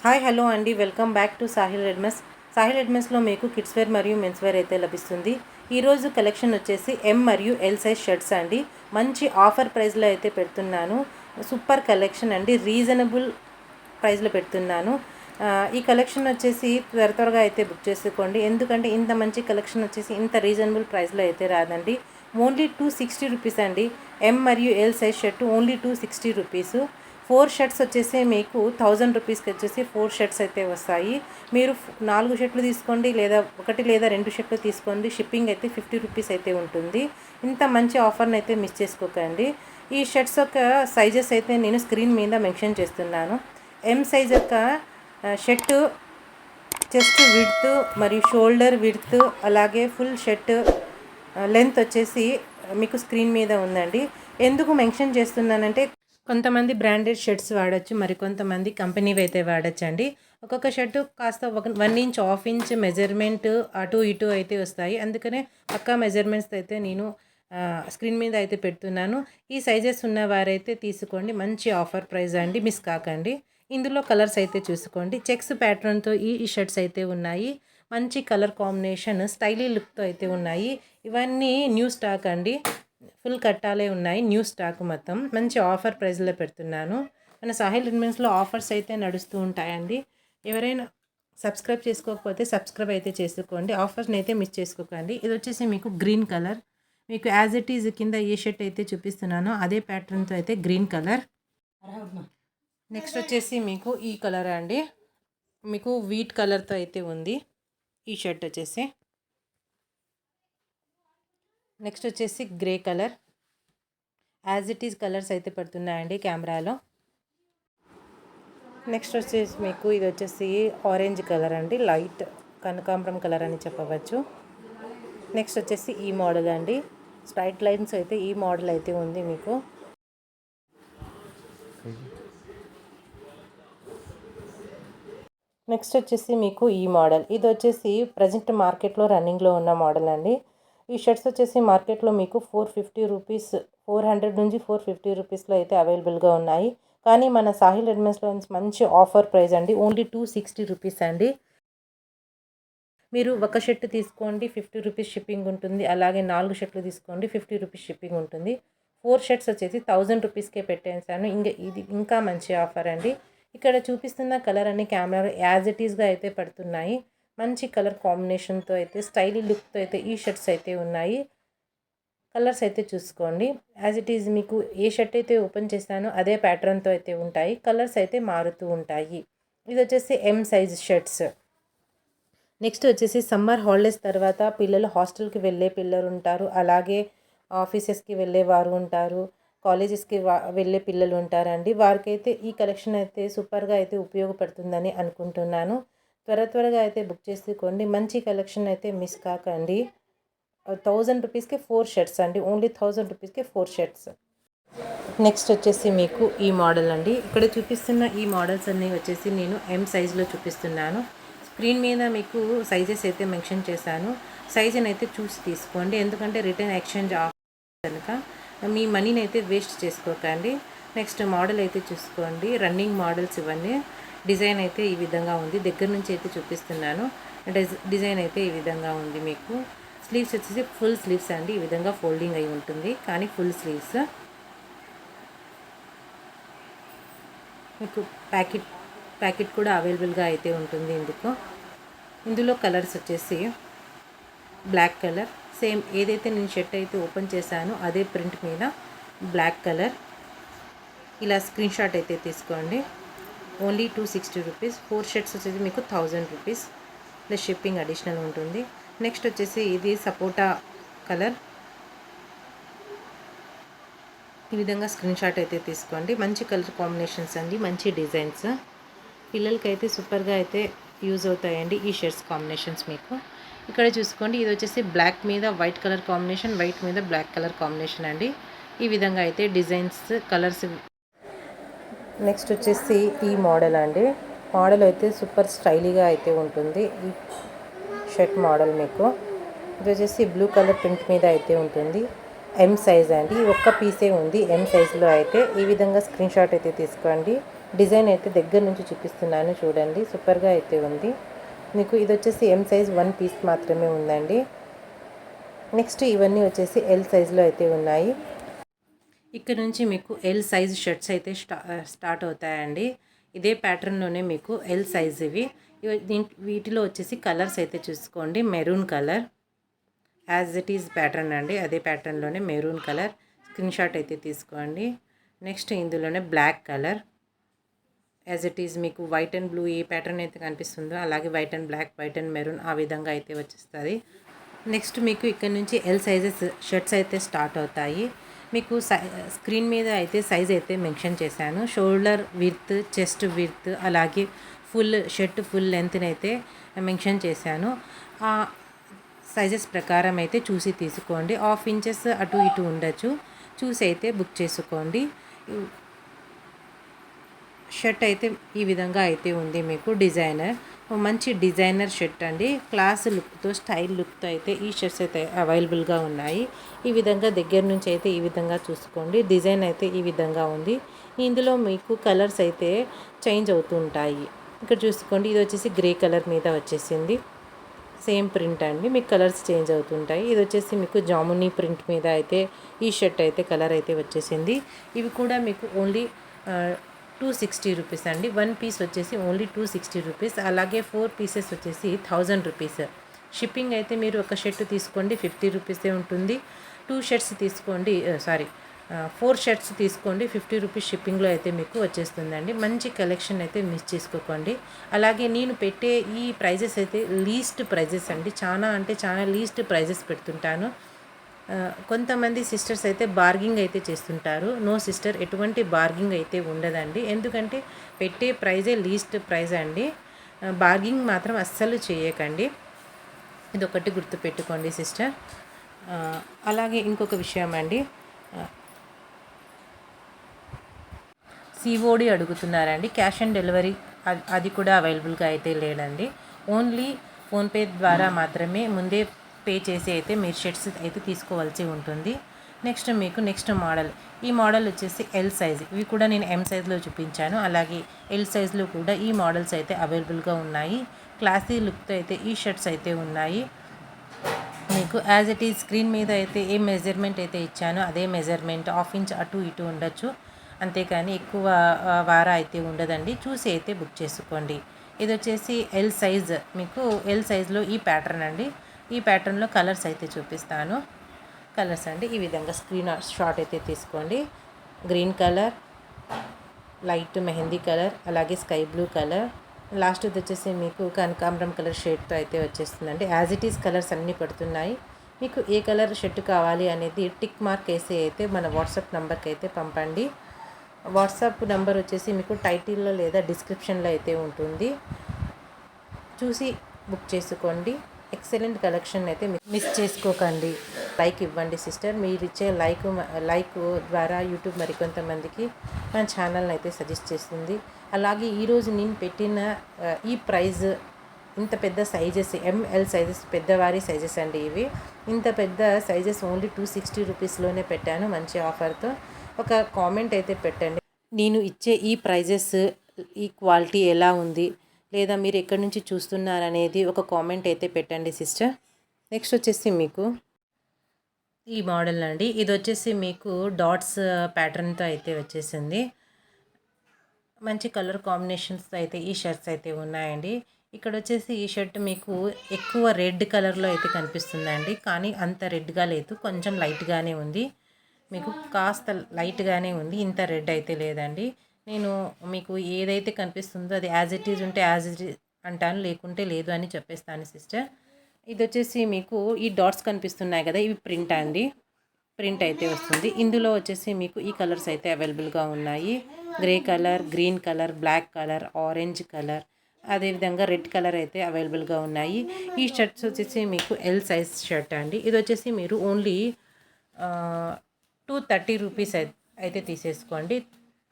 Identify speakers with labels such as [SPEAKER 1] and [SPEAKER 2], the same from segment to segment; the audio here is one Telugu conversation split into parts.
[SPEAKER 1] హాయ్ హలో అండి, welcome back to Sahil readymades. Sahil రెడ్మెస్లో మీకు కిడ్స్ వేర్ మరియు మెన్స్ వేర్ అయితే లభిస్తుంది. ఈరోజు కలెక్షన్ వచ్చేసి ఎం మరియు ఎల్ సైజ్ షర్ట్స్ అండి. మంచి ఆఫర్ ప్రైస్లో అయితే పెడుతున్నాను. సూపర్ కలెక్షన్ అండి, రీజనబుల్ ప్రైస్లో పెడుతున్నాను. ఈ కలెక్షన్ వచ్చేసి త్వరగా అయితే బుక్ చేసుకోండి, ఎందుకంటే ఇంత మంచి కలెక్షన్ వచ్చేసి ఇంత రీజనబుల్ ప్రైస్లో అయితే రాదండి. ఓన్లీ 260 రూపీస్ అండి. ఎం మరియు L size shirt only 260 rupees. 4 shirts వచ్చేసి మీకు 1000 రూపీస్కి వచ్చేసి 4 షర్ట్స్ అయితే వస్తాయి. మీరు 4 షర్ట్లు తీసుకోండి, లేదా 1 లేదా 2 షర్ట్లు తీసుకోండి, షిప్పింగ్ అయితే 50 రూపీస్ అయితే ఉంటుంది. ఇంత మంచి ఆఫర్ని అయితే మిస్ చేసుకోకండి. ఈ షర్ట్స్ యొక్క సైజెస్ అయితే నేను స్క్రీన్ మీద మెన్షన్ చేస్తున్నాను. ఎం సైజ్ యొక్క షర్టు చెస్ట్ విడ్త్ మరియు షోల్డర్ విడ్త్, అలాగే ఫుల్ షర్ట్ లెంత్ వచ్చేసి మీకు స్క్రీన్ మీద ఉందండి. ఎందుకు మెన్షన్ చేస్తున్నానంటే కొంతమంది బ్రాండెడ్ షర్ట్స్ వాడచ్చు, మరికొంతమంది కంపెనీవి అయితే వాడచ్చు అండి. ఒక్కొక్క షర్టు కాస్త 1 ఇంచ్, హాఫ్ ఇంచ్ మెజర్మెంట్ అటు ఇటు అయితే వస్తాయి. అందుకనే పక్కా మెజర్మెంట్స్ అయితే నేను స్క్రీన్ మీద అయితే పెడుతున్నాను. ఈ సైజెస్ ఉన్న వారైతే తీసుకోండి, మంచి ఆఫర్ ప్రైస్ అండి, మిస్ కాకండి. ఇందులో కలర్స్ అయితే చూసుకోండి. చెక్స్ ప్యాటర్న్తో ఈ షర్ట్స్ అయితే ఉన్నాయి. మంచి కలర్ కాంబినేషన్, స్టైలీ లుక్తో అయితే ఉన్నాయి. ఇవన్నీ న్యూ స్టాక్ అండి, ఫుల్ కట్టాలే ఉన్నాయి, న్యూ స్టాక్ మొత్తం. మంచి ఆఫర్ ప్రైస్లో పెడుతున్నాను. మన సాహిల్ రెడ్మెన్స్లో ఆఫర్స్ అయితే నడుస్తూ ఉంటాయండి. ఎవరైనా సబ్స్క్రైబ్ చేసుకోకపోతే సబ్స్క్రైబ్ అయితే చేసుకోండి, ఆఫర్స్ని అయితే మిస్ చేసుకోకండి. ఇది వచ్చేసి మీకు గ్రీన్ కలర్, మీకు యాజ్ ఇట్ ఈజ్ కింద ఏ షర్ట్ అయితే చూపిస్తున్నానో అదే ప్యాటర్న్తో అయితే గ్రీన్ కలర్. నెక్స్ట్ వచ్చేసి మీకు ఈ కలర్ అండి, మీకు వీట్ కలర్తో అయితే ఉంది ఈ షర్ట్ వచ్చేసి. నెక్స్ట్ వచ్చేసి grey colour, as it is colours అయితే పడుతున్నాయండి కెమెరాలో. నెక్స్ట్ వచ్చేసి మీకు ఇది వచ్చేసి ఆరెంజ్ కలర్ అండి, లైట్ కనకాంబరం కలర్ అని చెప్పవచ్చు. నెక్స్ట్ వచ్చేసి ఈ మోడల్ అండి, స్ట్రైట్ లైన్స్ అయితే ఈ మోడల్ అయితే ఉంది మీకు. నెక్స్ట్ వచ్చేసి మీకు ఈ మోడల్, ఇది వచ్చేసి ప్రజెంట్ మార్కెట్లో రన్నింగ్లో ఉన్న మోడల్ అండి. ఈ షర్ట్స్ వచ్చేసి మార్కెట్లో మీకు 450 రూపీస్, 400 నుంచి 450 రూపీస్లో అయితే అవైలబుల్గా ఉన్నాయి. కానీ మన సాహిల్ రెడ్మెన్స్లో మంచి ఆఫర్ ప్రైస్ అండి, ఓన్లీ 260 రూపీస్ అండి. మీరు ఒక షర్ట్ తీసుకోండి, 50 రూపీస్ షిప్పింగ్ ఉంటుంది. అలాగే 4 షర్ట్లు తీసుకోండి, 50 రూపీస్ షిప్పింగ్ ఉంటుంది. 4 షర్ట్స్ వచ్చేసి 1000 రూపీస్కే పెట్టేసాను. ఇది ఇంకా మంచి ఆఫర్ అండి. ఇక్కడ చూపిస్తున్న కలర్ అన్ని కెమెరాలో యాజ్ ఇట్ ఈస్గా అయితే పడుతున్నాయి. మంచి కలర్ కాంబినేషన్తో అయితే స్టైలీ లుక్తో అయితే ఈ షర్ట్స్ అయితే ఉన్నాయి. కలర్స్ అయితే చూసుకోండి. యాజ్ ఇట్ ఈజ్ మీకు ఏ షర్ట్ అయితే ఓపెన్ చేస్తానో అదే ప్యాటర్న్తో అయితే ఉంటాయి, కలర్స్ అయితే మారుతూ ఉంటాయి. ఇది వచ్చేసి ఎం సైజ్ షర్ట్స్. నెక్స్ట్ వచ్చేసి సమ్మర్ హాలిడేస్ తర్వాత పిల్లలు హాస్టల్కి వెళ్ళే పిల్లలు ఉంటారు, అలాగే ఆఫీసెస్కి వెళ్ళే వారు ఉంటారు, కాలేజెస్కి వెళ్ళే పిల్లలు ఉంటారండి. వారికైతే ఈ కలెక్షన్ అయితే సూపర్గా అయితే ఉపయోగపడుతుందని అనుకుంటున్నాను. త్వరగా అయితే బుక్ చేసుకోండి, మంచి కలెక్షన్ అయితే మిస్ కాకండి. 1000 రూపీస్కి 4 షర్ట్స్ అండి, ఓన్లీ 1000 రూపీస్కి 4 షర్ట్స్. నెక్స్ట్ వచ్చేసి మీకు ఈ మోడల్ అండి. ఇక్కడ చూపిస్తున్న ఈ మోడల్స్ అన్నీ వచ్చేసి నేను ఎం సైజులో చూపిస్తున్నాను. స్క్రీన్ మీద మీకు సైజెస్ అయితే మెన్షన్ చేశాను. సైజుని అయితే చూసి తీసుకోండి, ఎందుకంటే రిటర్న్ ఎక్స్చేంజ్ ఆఫర్ కనుక మీ మనీని అయితే వేస్ట్ చేసుకోకండి. నెక్స్ట్ మోడల్ అయితే చూసుకోండి, రన్నింగ్ మోడల్స్ ఇవన్నీ. డిజైన్ అయితే ఈ విధంగా ఉంది, దగ్గర నుంచి అయితే చూపిస్తున్నాను. డిజైన్ అయితే ఈ విధంగా ఉంది. మీకు స్లీవ్స్ వచ్చేసి ఫుల్ స్లీవ్స్ అండి, ఈ విధంగా ఫోల్డింగ్ అయి ఉంటుంది, కానీ ఫుల్ స్లీవ్స్. మీకు ప్యాకెట్ కూడా అవైలబుల్గా అయితే ఉంటుంది. ఇందులో కలర్స్ వచ్చేసి బ్లాక్ కలర్, సేమ్ ఏదైతే నేను షర్ట్ అయితే ఓపెన్ చేశానో అదే ప్రింట్ మీద బ్లాక్ కలర్. ఇలా స్క్రీన్ షాట్ అయితే తీసుకోండి. Only 260 rupees. 4 షర్ట్స్ వచ్చేసి మీకు 1000 రూపీస్ ప్లస్ షిప్పింగ్ అడిషనల్ ఉంటుంది. నెక్స్ట్ వచ్చేసి ఇది సపోటా కలర్. ఈ విధంగా స్క్రీన్ షాట్ అయితే తీసుకోండి. మంచి కలర్ కాంబినేషన్స్ అండి, మంచి డిజైన్స్. పిల్లలకైతే సూపర్గా అయితే యూజ్ అవుతాయండి ఈ షర్ట్స్ కాంబినేషన్స్. మీకు ఇక్కడ చూసుకోండి, ఇది వచ్చేసి బ్లాక్ మీద వైట్ కలర్ కాంబినేషన్, వైట్ మీద బ్లాక్ కలర్ కాంబినేషన్ అండి. ఈ విధంగా అయితే డిజైన్స్, కలర్స్. నెక్స్ట్ వచ్చేసి ఈ మోడల్ అండి. మోడల్ అయితే సూపర్ స్టైలీగా అయితే ఉంటుంది ఈ షర్ట్ మోడల్. మీకు ఇది వచ్చేసి బ్లూ కలర్ ప్రింట్ మీద అయితే ఉంటుంది. ఎం సైజ్ అండి, ఒక్క పీసే ఉంది ఎం సైజులో అయితే. ఈ విధంగా స్క్రీన్ షాట్ అయితే తీసుకోండి. డిజైన్ అయితే దగ్గర నుంచి చూపిస్తున్నాను చూడండి, సూపర్గా అయితే ఉంది. మీకు ఇది వచ్చేసి ఎం సైజ్ 1 పీస్ మాత్రమే ఉందండి. నెక్స్ట్ ఇవన్నీ వచ్చేసి ఎల్ సైజులో అయితే ఉన్నాయి. ఇక్కడ నుంచి మీకు ఎల్ సైజ్ షర్ట్స్ అయితే స్టార్ట్ అవుతాయండి. ఇదే ప్యాటర్న్లోనే మీకు ఎల్ సైజ్ ఇవి వీటిలో వచ్చేసి కలర్స్ అయితే చూసుకోండి. Maroon colour as it is pattern అండి, అదే ప్యాటర్న్లోనే మెరూన్ కలర్ స్క్రీన్ షాట్ అయితే తీసుకోండి. నెక్స్ట్ ఇందులోనే black colour as it is మీకు వైట్ అండ్ బ్లూ ఏ ప్యాటర్న్ అయితే కనిపిస్తుందో అలాగే white and black, white and maroon ఆ విధంగా అయితే వచ్చేస్తుంది. నెక్స్ట్ మీకు ఇక్కడ నుంచి ఎల్ సైజెస్ షర్ట్స్ అయితే స్టార్ట్ అవుతాయి. మీకు స్క్రీన్ మీద అయితే సైజ్ అయితే మెన్షన్ చేశాను. షోల్డర్ విడ్త్, చెస్ట్ విడ్త్, అలాగే షర్ట్ ఫుల్ లెంత్ని అయితే మెన్షన్ చేశాను. ఆ సైజెస్ ప్రకారం అయితే చూసి తీసుకోండి. 1/2 ఇంచెస్ అటు ఇటు ఉండొచ్చు, చూసి అయితే బుక్ చేసుకోండి. షర్ట్ అయితే ఈ విధంగా అయితే ఉంది. మీకు మంచి డిజైనర్ షర్ట్ అండి. క్లాస్ లుక్తో, స్టైల్ లుక్తో అయితే ఈ షర్ట్స్ అయితే అవైలబుల్గా ఉన్నాయి. ఈ విధంగా దగ్గర నుంచి అయితే ఈ విధంగా చూసుకోండి. డిజైన్ అయితే ఈ విధంగా ఉంది. ఇందులో మీకు కలర్స్ అయితే చేంజ్ అవుతూ ఉంటాయి. ఇక్కడ చూసుకోండి, ఇది వచ్చేసి గ్రే కలర్ మీద వచ్చేసింది. సేమ్ ప్రింట్ అండి, మీకు కలర్స్ చేంజ్ అవుతుంటాయి. ఇది వచ్చేసి మీకు జామునీ ప్రింట్ మీద అయితే ఈ షర్ట్ అయితే కలర్ అయితే వచ్చేసింది. ఇవి కూడా మీకు ఓన్లీ 260 రూపీస్ అండి. 1 పీస్ వచ్చేసి ఓన్లీ 260 రూపీస్. అలాగే 4 పీసెస్ వచ్చేసి 1000 రూపీస్. షిప్పింగ్ అయితే మీరు ఒక షర్ట్ తీసుకోండి 50 రూపీసే ఉంటుంది. 2 షర్ట్స్ తీసుకోండి 4 షర్ట్స్ తీసుకోండి 50 రూపీస్ షిప్పింగ్లో అయితే మీకు వచ్చేస్తుందండి. మంచి కలెక్షన్ అయితే మిస్ చేసుకోకండి. అలాగే నేను పెట్టే ఈ ప్రైజెస్ అయితే లీస్ట్ ప్రైజెస్ అండి. చాలా లీస్ట్ ప్రైజెస్ పెడుతుంటాను. కొంతమంది సిస్టర్స్ అయితే బార్గింగ్ అయితే చేస్తుంటారు. నో సిస్టర్, ఎటువంటి బార్గింగ్ అయితే ఉండదండి. ఎందుకంటే పెట్టే ప్రైజే లీస్ట్ ప్రైజ్ అండి. బార్గింగ్ మాత్రం అస్సలు చేయకండి, ఇదొకటి గుర్తుపెట్టుకోండి సిస్టర్. అలాగే ఇంకొక విషయం అండి, సిఓడి అడుగుతున్నారండి. క్యాష్ ఆన్ డెలివరీ అది కూడా అవైలబుల్గా అయితే లేదండి. ఓన్లీ ఫోన్పే ద్వారా మాత్రమే ముందే పే చేసి అయితే మీరు షర్ట్స్ అయితే తీసుకోవాల్సి ఉంటుంది. నెక్స్ట్ మోడల్, ఈ మోడల్ వచ్చేసి ఎల్ సైజ్. ఇవి కూడా నేను ఎం సైజ్లో చూపించాను. అలాగే ఎల్ సైజ్లో కూడా ఈ మోడల్స్ అయితే అవైలబుల్గా ఉన్నాయి. క్లాసీ లుక్తో అయితే ఈ షర్ట్స్ అయితే ఉన్నాయి. మీకు యాజ్ ఇట్ ఈజ్ స్క్రీన్ మీద అయితే ఏ మెజర్మెంట్ అయితే ఇచ్చానో అదే మెజర్మెంట్, 1/2 ఇంచ్ అటు ఇటు ఉండొచ్చు, అంతేకాని ఎక్కువ వారా అయితే ఉండదండి. చూసి అయితే బుక్ చేసుకోండి. ఇది వచ్చేసి ఎల్ సైజ్. మీకు ఎల్ సైజ్లో ఈ ప్యాటర్న్ అండి. ఈ ప్యాటర్న్లో కలర్స్ అయితే చూపిస్తాను. కలర్స్ అండి ఈ విధంగా స్క్రీన్ షాట్ అయితే తీసుకోండి. Green colour, light mehndi colour, అలాగే స్కై బ్లూ కలర్, లాస్ట్ వచ్చేసి మీకు కనకాంబరం కలర్ షేడ్తో అయితే వచ్చేస్తుందండి. యాజ్ ఇట్ ఈస్ కలర్స్ అన్నీ పడుతున్నాయి. మీకు ఏ కలర్ షర్ట్ కావాలి అనేది టిక్ మార్క్ వేసి అయితే మన వాట్సాప్ నెంబర్కి అయితే పంపండి. వాట్సాప్ నెంబర్ వచ్చేసి మీకు టైటిల్లో లేదా డిస్క్రిప్షన్లో అయితే ఉంటుంది, చూసి బుక్ చేసుకోండి. ఎక్సలెంట్ కలెక్షన్ అయితే మిస్ చేసుకోకండి. లైక్ ఇవ్వండి సిస్టర్, మీరు ఇచ్చే లైక్ ద్వారా యూట్యూబ్ మరికొంతమందికి మన ఛానల్ని అయితే సజెస్ట్ చేస్తుంది. అలాగే ఈరోజు నేను పెట్టిన ఈ ప్రైజ్, ఇంత పెద్ద సైజెస్ ఎంఎల్ సైజెస్, పెద్దవారి సైజెస్ అండి ఇవి. ఇంత పెద్ద సైజెస్ ఓన్లీ 260 రూపీస్లోనే పెట్టాను మంచి ఆఫర్తో. ఒక కామెంట్ అయితే పెట్టండి, నేను ఇచ్చే ఈ ప్రైజెస్, ఈ క్వాలిటీ ఎలా ఉంది, లేదా మీరు ఎక్కడి నుంచి చూస్తున్నారనేది ఒక కామెంట్ అయితే పెట్టండి సిస్టర్. నెక్స్ట్ వచ్చేసి మీకు ఈ మోడల్ అండి. ఇది వచ్చేసి మీకు డాట్స్ ప్యాటర్న్తో అయితే వచ్చేసింది. మంచి కలర్ కాంబినేషన్స్తో అయితే ఈ షర్ట్స్ అయితే ఉన్నాయండి. ఇక్కడ వచ్చేసి ఈ షర్ట్ మీకు ఎక్కువ రెడ్ కలర్లో అయితే కనిపిస్తుందండి, కానీ అంత రెడ్గా లేదు, కొంచెం లైట్గానే ఉంది. మీకు కాస్త లైట్గానే ఉంది, ఇంత రెడ్ అయితే లేదండి. నేను మీకు ఏదైతే కనిపిస్తుందో అది యాజ్ ఇట్ ఈజ్ ఉంటే యాజ్ ఇట్ ఈజ్ అంటాను, లేకుంటే లేదు అని చెప్పేస్తాను సిస్టర్. ఇది వచ్చేసి మీకు ఈ డాట్స్ కనిపిస్తున్నాయి కదా, ఇవి ప్రింట్ అండి, ప్రింట్ అయితే వస్తుంది. ఇందులో వచ్చేసి మీకు ఈ కలర్స్ అయితే అవైలబుల్గా ఉన్నాయి. Grey colour, green colour, black colour, orange colour, అదేవిధంగా రెడ్ కలర్ అయితే అవైలబుల్గా ఉన్నాయి. ఈ షర్ట్స్ వచ్చేసి మీకు ఎల్ సైజ్ షర్ట్ అండి. ఇది వచ్చేసి మీరు ఓన్లీ 230 రూపీస్ అయితే తీసేసుకోండి.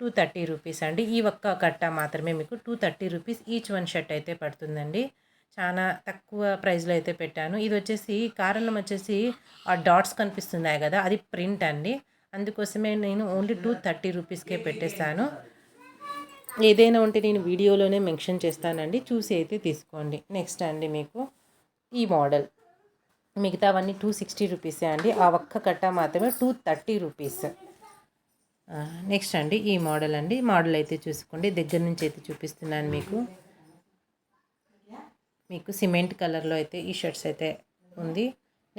[SPEAKER 1] 230 రూపీస్ అండి. ఈ ఒక్క కట్ట మాత్రమే మీకు 230 రూపీస్ ఈచ్ వన్ షర్ట్ అయితే పడుతుందండి. చాలా తక్కువ ప్రైస్లో అయితే పెట్టాను. ఇది వచ్చేసి కారణం వచ్చేసి ఆ డాట్స్ కనిపిస్తున్నాయి కదా, అది ప్రింట్ అండి, అందుకోసమే నేను ఓన్లీ 230 రూపీస్కే పెట్టేస్తాను. ఏదైనా ఉంటే నేను వీడియోలోనే మెన్షన్ చేస్తానండి, చూసి అయితే తీసుకోండి. నెక్స్ట్ అండి మీకు ఈ మోడల్, మిగతావన్నీ 260 రూపీసే అండి. ఆ ఒక్క కట్ట మాత్రమే 230 రూపీస్. నెక్స్ట్ అండి ఈ మోడల్ అండి. మోడల్ అయితే చూసుకోండి, దగ్గర నుంచి అయితే చూపిస్తున్నాను మీకు సిమెంట్ కలర్లో అయితే ఈ షర్ట్స్ అయితే ఉంది.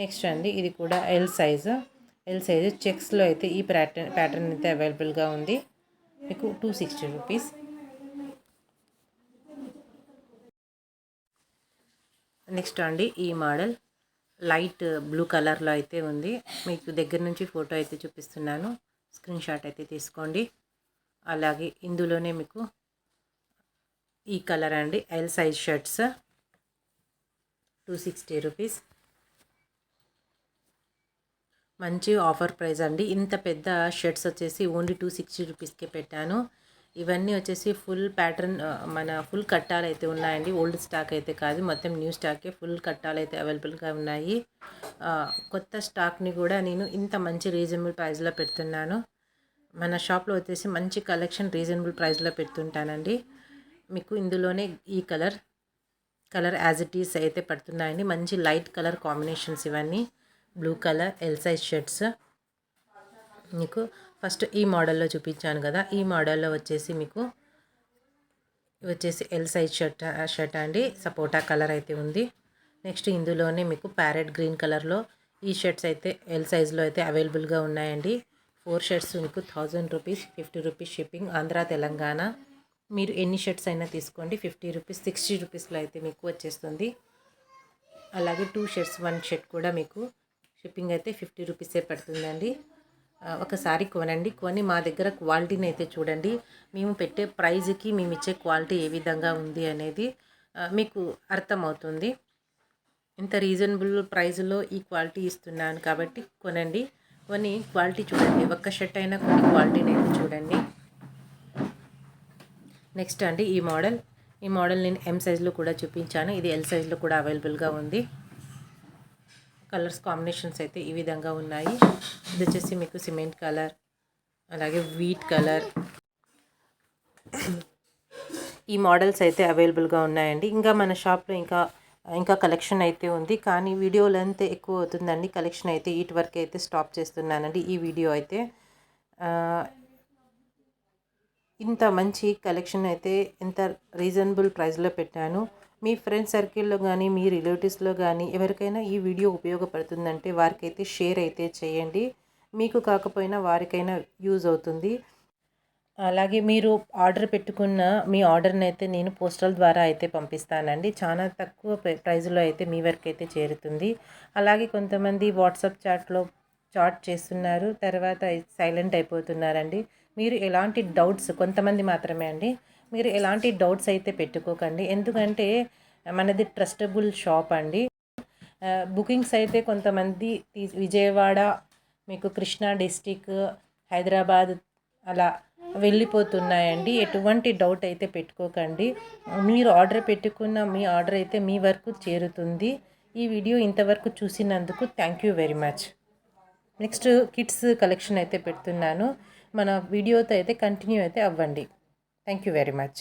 [SPEAKER 1] నెక్స్ట్ అండి ఇది కూడా ఎల్ సైజు చెక్స్లో అయితే ఈ ప్యాటర్న్ అయితే అవైలబుల్గా ఉంది. మీకు 260 రూపీస్. నెక్స్ట్ అండి ఈ మోడల్ లైట్ బ్లూ కలర్లో అయితే ఉంది. మీకు దగ్గర నుంచి ఫోటో అయితే చూపిస్తున్నాను, స్క్రీన్ షాట్ అయితే తీసుకోండి. అలాగే ఇందులోనే మీకు ఈ కలర్ అండి, ఎల్ సైజ్ షర్ట్స్ 260 రూపీస్. మంచి ఆఫర్ ప్రైస్ అండి. ఇంత పెద్ద షర్ట్స్ వచ్చేసి ఓన్లీ 260 రూపీస్కే పెట్టాను. ఇవన్నీ వచ్చేసి ఫుల్ ప్యాటర్న్, మన ఫుల్ కట్టాలు అయితే ఉన్నాయండి. ఓల్డ్ స్టాక్ అయితే కాదు, మొత్తం న్యూ స్టాకే. ఫుల్ కట్టాలు అయితే అవైలబుల్గా ఉన్నాయి. కొత్త స్టాక్ని కూడా నేను ఇంత మంచి రీజనబుల్ ప్రైస్లో పెడుతున్నాను. మన షాప్లో వచ్చేసి మంచి కలెక్షన్ రీజనబుల్ ప్రైస్లో పెడుతుంటానండి. మీకు ఇందులోనే ఈ కలర్ యాజ్ ఇట్ ఈస్ అయితే పడుతున్నాయండి. మంచి లైట్ కలర్ కాంబినేషన్స్ ఇవన్నీ. Blue colour L size shirts. మీకు ఫస్ట్ ఈ మోడల్లో చూపించాను కదా, ఈ మోడల్లో వచ్చేసి మీకు ఎల్ సైజ్ షర్ట్ అండి. సపోటా కలర్ అయితే ఉంది. నెక్స్ట్ ఇందులోనే మీకు ప్యారెట్ గ్రీన్ కలర్లో ఈ షర్ట్స్ అయితే ఎల్ సైజ్లో అయితే అవైలబుల్గా ఉన్నాయండి. 4 షర్ట్స్ మీకు 1000 rupees, 50 rupees shipping, Andhra Telangana. మీరు ఎన్ని షర్ట్స్ అయినా తీసుకోండి, 50 రూపీస్, 60 రూపీస్లో అయితే మీకు వచ్చేస్తుంది. అలాగే 2 షర్ట్స్ 1 షర్ట్ కూడా మీకు షిప్పింగ్ అయితే 50 రూపీసే పడుతుందండి. ఒకసారి కొని మా దగ్గర క్వాలిటీని అయితే చూడండి. మేము పెట్టే ప్రైజ్కి మేము ఇచ్చే క్వాలిటీ ఏ విధంగా ఉంది అనేది మీకు అర్థమవుతుంది. ఇంత రీజనబుల్ ప్రైస్లో ఈ క్వాలిటీ ఇస్తున్నాను కాబట్టి కొనండి. క్వాలిటీ చూడండి, ఒక్క షర్ట్ అయినా కొన్ని క్వాలిటీని అయితే చూడండి. నెక్స్ట్ అండి ఈ మోడల్ నేను ఎం సైజ్లో కూడా చూపించాను. ఇది ఎల్ సైజ్లో కూడా అవైలబుల్గా ఉంది. కలర్స్ కాంబినేషన్స్ అయితే ఈ విధంగా ఉన్నాయి. ఇది వచ్చేసి మీకు సిమెంట్ కలర్, అలాగే వీట్ కలర్. ఈ మోడల్స్ అయితే అవైలబుల్గా ఉన్నాయండి. ఇంకా మన షాప్లో ఇంకా కలెక్షన్ అయితే ఉంది, కానీ వీడియో లెంత్ ఎక్కువ అవుతుందండి. కలెక్షన్ అయితే ఇటు వరకు అయితే స్టాప్ చేస్తున్నానండి. ఈ వీడియో అయితే ఇంత మంచి కలెక్షన్ అయితే ఇంత రీజనబుల్ ప్రైస్లో పెట్టాను. మీ ఫ్రెండ్స్ సర్కిల్లో కానీ మీ రిలేటివ్స్లో కానీ ఎవరికైనా ఈ వీడియో ఉపయోగపడుతుందంటే వారికైతే షేర్ అయితే చేయండి. మీకు కాకపోయినా వారికైనా యూజ్ అవుతుంది. అలాగే మీరు ఆర్డర్ పెట్టుకున్న మీ ఆర్డర్ని అయితే నేను పోస్టల్ ద్వారా అయితే పంపిస్తానండి. చాలా తక్కువ ప్రైస్లో అయితే మీ వరకు అయితే చేరుతుంది. అలాగే కొంతమంది వాట్సాప్ చాట్ చేస్తున్నారు, తర్వాత సైలెంట్ అయిపోతున్నారండి. మీరు ఎలాంటి డౌట్స్, కొంతమంది మాత్రమే అండి, మీరు ఎలాంటి డౌట్స్ అయితే పెట్టుకోకండి. ఎందుకంటే మనది ట్రస్టబుల్ షాప్ అండి. బుకింగ్స్ అయితే కొంతమంది విజయవాడ, మీకు కృష్ణా డిస్టిక్, హైదరాబాద్ అలా వెళ్ళిపోతున్నాయండి. ఎటువంటి డౌట్ అయితే పెట్టుకోకండి. మీరు ఆర్డర్ పెట్టుకున్న మీ ఆర్డర్ అయితే మీ వరకు చేరుతుంది. ఈ వీడియో ఇంతవరకు చూసినందుకు thank you very much. Next kids collection అయితే పెడుతున్నాను. మన వీడియోతో అయితే కంటిన్యూ అయితే అవ్వండి. Thank you very much.